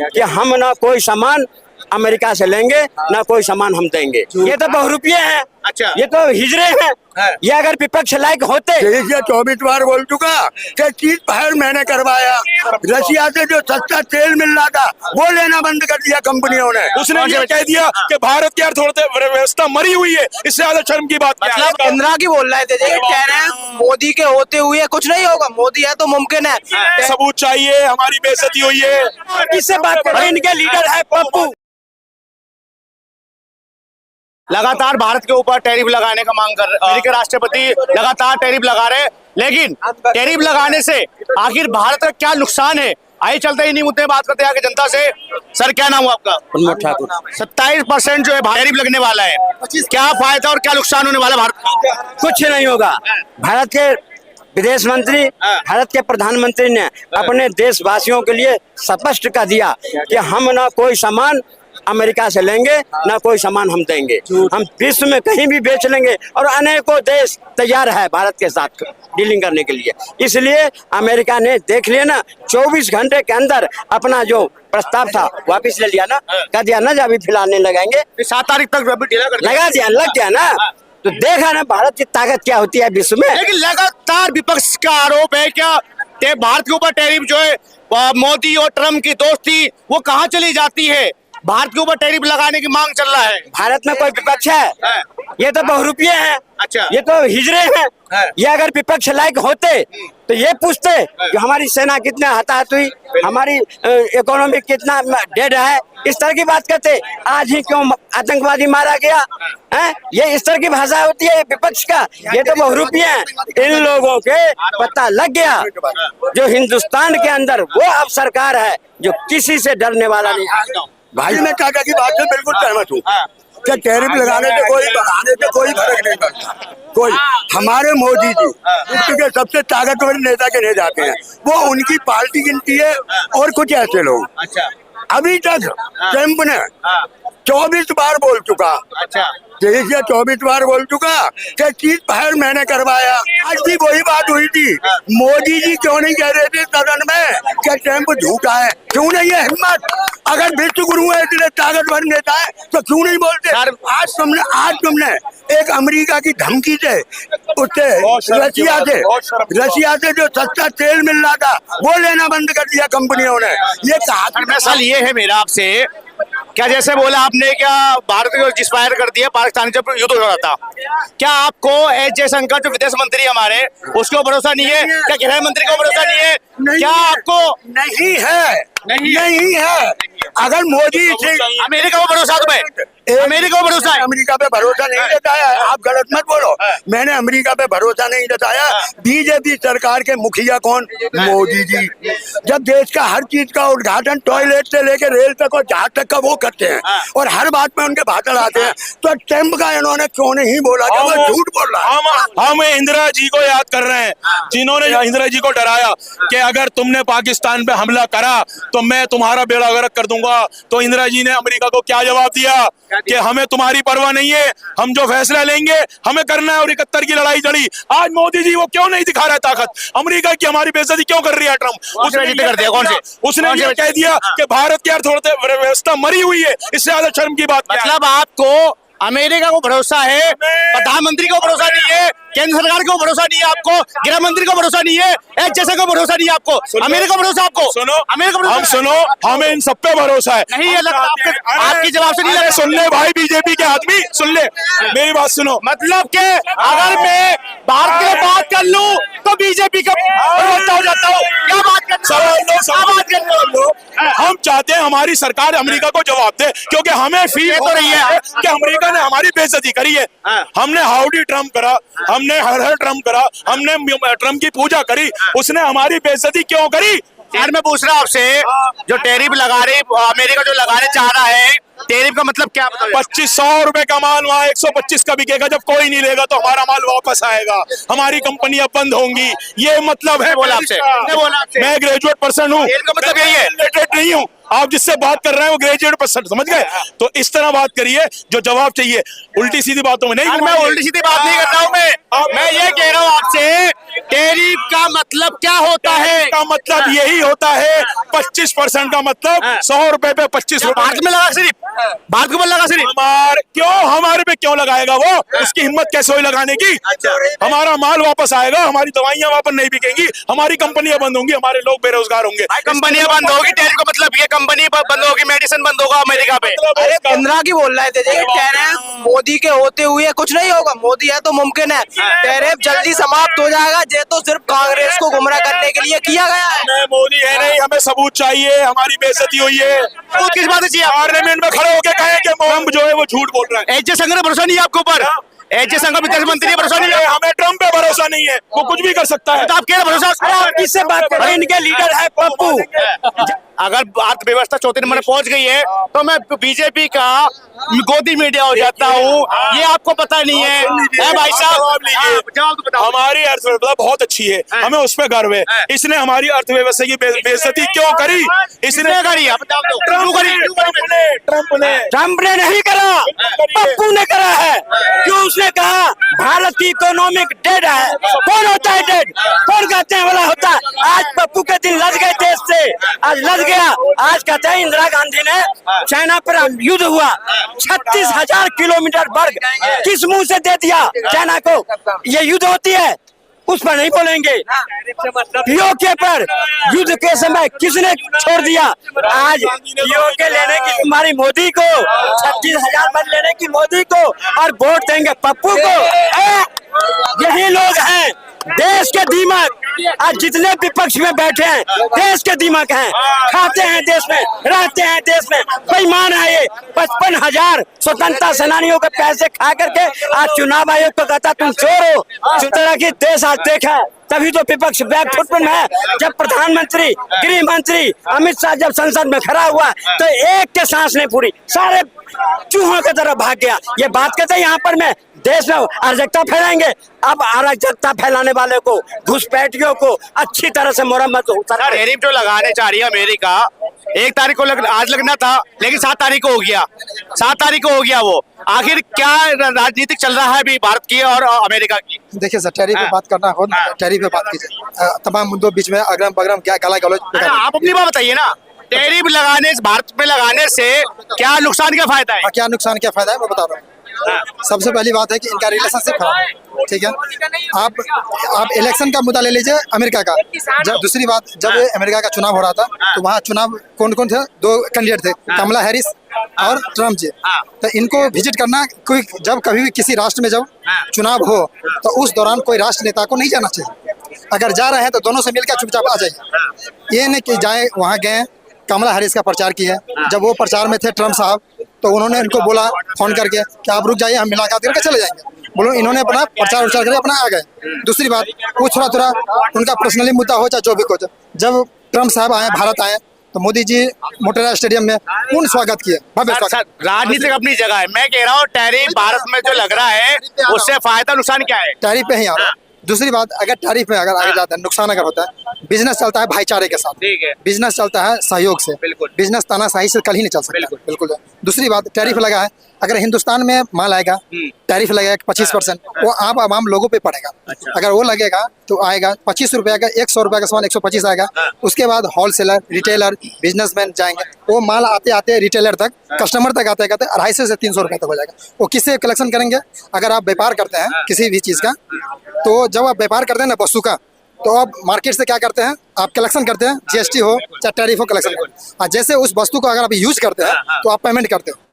कि हम ना कोई सामान अमेरिका से लेंगे ना कोई सामान हम देंगे। ये तो बहुरूपिये हैं। अच्छा। ये तो हिजरे हैं। ये अगर विपक्ष लायक होते 24 बार बोल चुका कि चीज पहल मैंने करवाया। रशिया से जो सस्ता तेल मिल रहा था वो लेना बंद कर दिया कंपनियों ने। उसने ये कह दिया कि भारत की अर्थव्यवस्था मरी हुई है। इससे ज्यादा शर्म की बात क्या है? मतलब इंदिरा की बोल रहे थे जी, कह रहे हैं मोदी के होते हुए कुछ नहीं होगा, मोदी है तो मुमकिन है। सबूत चाहिए, हमारी बेइज्जती हुई है। किससे बात कर रहे हैं? इनके लीडर है पप्पू। लगातार भारत के ऊपर टैरिफ लगाने का मांग कर अमेरिकी राष्ट्रपति लगातार टैरिफ लगा रहे हैं, लेकिन टैरिफ लगाने से आखिर भारत का क्या नुकसान है? आइए चलते ही नहीं मुद्दे बात करते हैं आगे जनता से। सर क्या नाम हुआ आपका? प्रमोद ठाकुर। 27% जो है टैरिफ लगने वाला है, क्या फायदा और क्या नुकसान होने वाला भारत का? कुछ नहीं होगा। भारत के विदेश मंत्री, भारत के प्रधानमंत्री ने अपने देशवासियों के लिए स्पष्ट कर दिया कि हम ना कोई सामान अमेरिका से लेंगे ना कोई सामान हम देंगे। हम विश्व में कहीं भी बेच लेंगे और अनेकों देश तैयार है भारत के साथ डीलिंग करने के लिए। इसलिए अमेरिका ने देख लिया ना, 24 घंटे के अंदर अपना जो प्रस्ताव था वापस ले लिया ना, कह दिया ना जब अभी फिलहाल नहीं लगाएंगे। 7 तारीख तक लगा दिया, लग गया ना। तो देखा ना भारत की ताकत क्या होती है विश्व में। लेकिन लगातार विपक्ष का आरोप है क्या भारत के ऊपर टैरिफ जो है मोदी और ट्रम्प की दोस्ती वो कहाँ चली जाती है? भारत के ऊपर टैरिफ लगाने की मांग चल रहा है। भारत में कोई विपक्ष है? ये तो बहुरूपिये हैं। अच्छा। ये तो हिजरे हैं। ये अगर विपक्ष लायक होते तो ये पूछते कि हमारी सेना कितना हताहत हुई, हमारी इकोनॉमी कितना डेड है, इस तरह की बात करते। आज ही क्यों आतंकवादी मारा गया है? ये इस तरह की भाषा होती है विपक्ष का। ये तो बहुरूपिये हैं। इन लोगों के पता लग गया जो हिंदुस्तान के अंदर वो अब सरकार है जो किसी से डरने वाला नहीं है। भाई मैं काका की बात से बिल्कुल सहमत हूँ कि टैरिफ लगाने से कोई बढ़ाने से कोई फर्क नहीं पड़ता। कोई हमारे मोदी जी विश्व के सबसे ताकतवर नेता के नहीं जाते हैं, वो उनकी पार्टी गिनती है और कुछ ऐसे लोग। अच्छा। अभी तक ट्रम्प ने 24 बार बोल चुका। अच्छा। 24 बार बोल चुका कि चीज पहल मैंने करवाया। आज भी वही बात हुई थी। मोदी जी क्यों नहीं कह रहे थे सदन में कि ट्रम्प झूठा है? क्यों नहीं है हिम्मत? अगर विश्व गुरु है, इतने ताकतवर नेता है तो क्यों नहीं बोलते? आज तुमने एक अमेरिका की धमकी से, उससे रशिया से जो सस्ता तेल मिल रहा था वो लेना बंद कर दिया कंपनियों ने। ये कहा सवाल ये है मेरा आपसे, क्या जैसे बोला आपने क्या भारत को एक्सपायर कर दिया पाकिस्तान जब युद्ध हो रहा था, क्या आपको एस जयशंकर जो विदेश मंत्री हमारे उसको भरोसा नहीं है? क्या गृह मंत्री को भरोसा नहीं है? क्या आपको नहीं है? नहीं है। अगर मोदी से अमेरिका को भरोसा तुम्हें? अमेरिका को भरोसा है? अमेरिका पे भरोसा नहीं जताया। आप गलत मत बोलो। मैंने अमेरिका पे भरोसा नहीं जताया। बीजेपी सरकार के मुखिया कौन? मोदी जी। जब देश का हर चीज का उद्घाटन टॉयलेट से लेकर रेल तक और जहाज तक का वो करते हैं और हर बात में उनके भाषण आते हैं, तो ट्रम्प का इन्होंने क्यों नहीं बोला कि वो झूठ बोल रहा है? हम इंदिरा जी को याद कर रहे हैं जिन्होंने इंदिरा जी को डराया कि अगर तुमने पाकिस्तान पे हमला करा तो मैं तुम्हारा बेड़ा गर्क कर दूंगा। तो इंदिरा जी ने अमेरिका को क्या जवाब दिया कि हमें तुम्हारी परवाह नहीं है, हम जो फैसला लेंगे हमें करना है। और 71 की लड़ाई लड़ी। आज मोदी जी वो क्यों नहीं दिखा रहा है ताकत? अमेरिका की हमारी बेइज्जती क्यों कर रही है ट्रम्प? उसने कर दिया। कौन से? उसने ये कह दिया कि भारत की अर्थव्यवस्था मरी हुई है। इससे ज्यादा शर्म की बात क्या है? मतलब आपको अमेरिका को भरोसा है, प्रधानमंत्री को भरोसा नहीं है, केंद्र सरकार को भरोसा नहीं है, आपको गृह मंत्री को भरोसा नहीं है, एस जैसे को भरोसा नहीं है, आपको अमेरिका को भरोसा? आपको सुनो, अमेरिका हम सुनो, हमें इन सब पे भरोसा है। नहीं है आपके जवाब से नहीं लगा। सुन ले भाई बीजेपी के आदमी, सुन ले मेरी बात सुनो। मतलब के अगर मैं भारत के लिए बात कर लूं तो बीजेपी का हो जाता हूँ। क्या बात कर लो? हम चाहते हैं हमारी सरकार अमेरिका को जवाब दे, क्योंकि हमें फील हो रही है कि अमेरिका ने हमारी बेइज्जती करी है। हमने हाउडी ट्रम्प करा, हमने हर हर ट्रम्प करा, हमने ट्रम्प की पूजा करी, उसने हमारी बेइज्जती क्यों करी? यार मैं पूछ रहा हूँ आपसे, जो टैरिफ लगा रही अमेरिका जो लगाने चाह रहा है, टैरिफ का मतलब क्या? 2500 रुपए का माल वहाँ 125 का बिकेगा। जब कोई नहीं लेगा तो हमारा माल वापस आएगा, हमारी कंपनियां बंद होंगी। ये मतलब है। बोला आपसे, मैं ग्रेजुएट पर्सन हूँ, मतलब यही है। नहीं हूँ। आप जिससे बात कर रहे हैं वो ग्रेजुएट पर्सन, समझ गए? तो इस तरह बात करिए जो जवाब चाहिए, उल्टी सीधी बातों में नहीं। मैं उल्टी सीधी बात नहीं कर रहा हूँ, मैं ये कह रहा हूँ आपसे, टैरिफ का मतलब क्या होता है? का मतलब यही होता है 25% का मतलब 100 रुपए पे 25 रुपए। भारत में लगा सिर्फ, भारत को लगा सिर्फ। हमारे पे क्यों लगाएगा वो? उसकी हिम्मत कैसे हुई लगाने की? हमारा माल वापस आएगा, हमारी दवाइयां वापस नहीं बिकेंगी, हमारी कंपनियां बंद होंगी, हमारे लोग बेरोजगार होंगे। कंपनियां बंद होगी, टैरिफ का मतलब ये कंपनी बंद होगी, मेडिसिन बंद होगा अमेरिका पे। अरे इंदिरा की बोल रहे थे जी, टैरिफ मोदी के होते हुए कुछ नहीं होगा, मोदी है तो मुमकिन है, टैरिफ जल्दी समाप्त हो जाएगा। ये तो सिर्फ कांग्रेस को गुमराह करने के लिए किया गया है। मोदी है नहीं, हमें सबूत चाहिए, हमारी बेइज्जती हुई है। सबूत किस बात से चाहिए? पार्लियामेंट में खड़े होकर कहें कि ट्रम्प जो है वो झूठ बोल रहा है। एच संघ ने भरोसा नहीं है आपके ऊपर, एच संघ विदेश मंत्री भरोसा नहीं है, हमें ट्रम्प पे भरोसा नहीं है, वो कुछ भी कर सकता है। तो आप क्या भरोसा? आप किससे बात कर रहे हैं? इनके लीडर है पप्पू। अगर अर्थव्यवस्था चौथे नंबर पहुंच गई है तो मैं बीजेपी का गोदी मीडिया हो जाता हूँ, ये आपको पता नहीं है भाई साहब? जवाब बताओ। हमारी अर्थव्यवस्था बहुत अच्छी है, हमें उस पर गर्व है। इसने हमारी अर्थव्यवस्था की बेइज्जती क्यों करी? इसने करी, ट्रम्प ने नहीं करा, पप्पू ने करा है। क्यों? उसने कहा भारत की इकोनॉमिक डेड है। कौन होता है डेड? कौन कहते हैं वाला होता है? आज पप्पू के दिन लग गए देश से, आज लग गया। आज कहते हैं इंदिरा गांधी ने चाइना पर युद्ध हुआ, 36,000 किलोमीटर वर्ग किस मुंह से दे दिया चाइना को? ये युद्ध होती है, उस पर नहीं बोलेंगे। पीओके पर युद्ध के समय किसने छोड़ दिया? आज पीओके लेने की तुम्हारी मोदी को, 36,000 पर लेने की मोदी को, और वोट देंगे पप्पू को। यही लोग हैं देश के दीमक। आज जितने विपक्ष में बैठे हैं देश के दीमक हैं, खाते हैं देश में, रहते हैं देश में, बेईमान है ये। 55,000 स्वतंत्रता सेनानियों के पैसे खा करके आज चुनाव आयोग को कहता तुम चोर हो। जिस तरह की देश आज देखा, तभी तो विपक्ष बैकफुट में है। जब प्रधानमंत्री, गृह मंत्री अमित शाह जब संसद में खड़ा हुआ तो एक के सांस नहीं पूरी, सारे चूहों की तरफ भाग गया। ये बात कहते हैं यहाँ पर मैं देश में अराजकता फैलाएंगे। अब अराजकता फैलाने वाले को, घुसपैठियों को अच्छी तरह से मुरम्मत हो। टैरिफ जो लगाने चाह रही है अमेरिका, 1 तारीख को आज लगना था, लेकिन 7 तारीख को हो गया, 7 तारीख को हो गया। वो आखिर क्या राजनीतिक चल रहा है अभी भारत की और अमेरिका की? देखिए सर, टैरिफ पे बात करना हो, टैरिफ पे बात कीजिए। तमाम मुद्दों बीच में अगरम बगरम क्या गाला गलौज। आप अपनी बात बताइए ना, टैरिफ लगाने, भारत में लगाने से क्या नुकसान, क्या फायदा है? क्या नुकसान क्या फायदा है मैं बता रहा हूँ। सबसे पहली बात है कि इनका रिलेशनशिप खराब है, ठीक है। आप इलेक्शन का मुद्दा ले लीजिए अमेरिका का। जब दूसरी बात, जब अमेरिका का चुनाव हो रहा था तो वहाँ चुनाव कौन कौन थे? 2 कैंडिडेट थे, कमला हैरिस और ट्रम्प जी। तो इनको विजिट करना, कोई जब कभी भी किसी राष्ट्र में जब चुनाव हो तो उस दौरान कोई राष्ट्र नेता को नहीं जाना चाहिए। अगर जा रहे हैं तो दोनों से मिलकर चुपचाप आ जाइए। ये नहीं कि जाए, वहाँ गए, कमला हैरिस का प्रचार किया। जब वो प्रचार में थे ट्रम्प साहब, तो उन्होंने इनको बोला फोन करके कि आप रुक जाइए, हम मुलाकात करके चले जाएंगे। बोलो, इन्होंने अपना प्रचार करके अपना आ गए। दूसरी बात, वो थोड़ा उनका पर्सनली मुद्दा हो चाहे जो भी हो, जब ट्रम्प साहब आए, भारत आए, तो मोदी जी मोटेरा स्टेडियम में पूर्ण स्वागत किए, भव्य स्वागत। राजनीतिक अपनी जगह है, मैं कह रहा हूँ टैरिफ भारत में जो लग रहा है उससे फायदा नुकसान क्या है? टैरिफ पे ही आ रहा है। दूसरी बात, अगर टैरिफ में अगर आगे जाता है, नुकसान अगर होता है, बिजनेस चलता है भाईचारे के साथ, ठीक है, बिजनेस चलता है सहयोग से, बिल्कुल। बिजनेस तानाशाही से कल ही नहीं चल सकता, बिल्कुल। दूसरी बात, टैरिफ लगा है, अगर हिंदुस्तान में माल आएगा, टैरिफ लगेगा 25%, वो आम लोगों पे पड़ेगा। अगर वो लगेगा तो आएगा 25 रुपए का, 100 रुपए का सामान 125 आएगा। उसके बाद होलसेलर, रिटेलर, बिजनेसमैन जाएंगे, वो माल आते आते रिटेलर तक, कस्टमर तक आते आते 250 से 300 रुपए तक हो जाएगा। वो किससे कलेक्शन करेंगे? अगर आप व्यापार करते हैं किसी भी चीज का, तो जब आप व्यापार करते हैं ना वस्तु का, तो आप मार्केट से क्या करते हैं? आप कलेक्शन करते हैं, जीएसटी हो चाहे टैरिफ हो, कलेक्शन करते हैं। जैसे उस वस्तु को अगर आप यूज करते हैं तो आप पेमेंट करते हो।